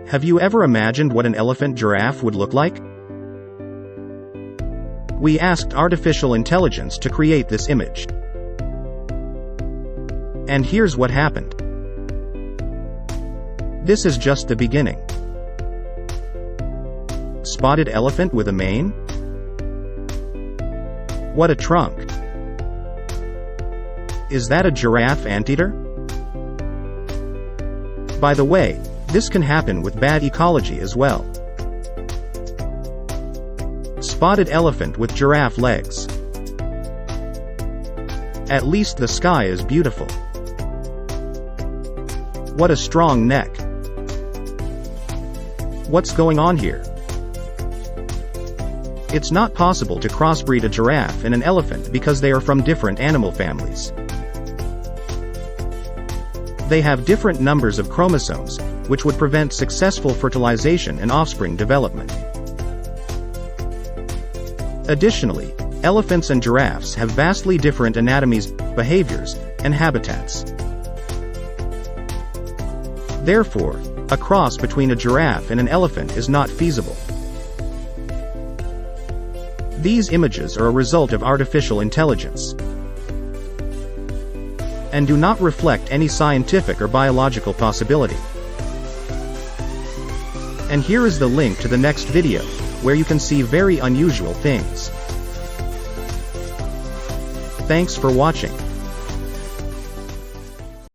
Have you ever imagined what an elephant giraffe would look like? We asked artificial intelligence to create this image. And here's what happened. This is just the beginning. Spotted elephant with a mane? What a trunk! Is that a giraffe anteater? By the way, this can happen with bad ecology as well. Spotted elephant with giraffe legs. At least the sky is beautiful. What a strong neck. What's going on here? It's not possible to crossbreed a giraffe and an elephant because they are from different animal families. They have different numbers of chromosomes, which would prevent successful fertilization and offspring development. Additionally, elephants and giraffes have vastly different anatomies, behaviors, and habitats. Therefore, a cross between a giraffe and an elephant is not feasible. These images are a result of artificial intelligence and do not reflect any scientific or biological possibility. And here is the link to the next video, where you can see very unusual things. Thanks for watching.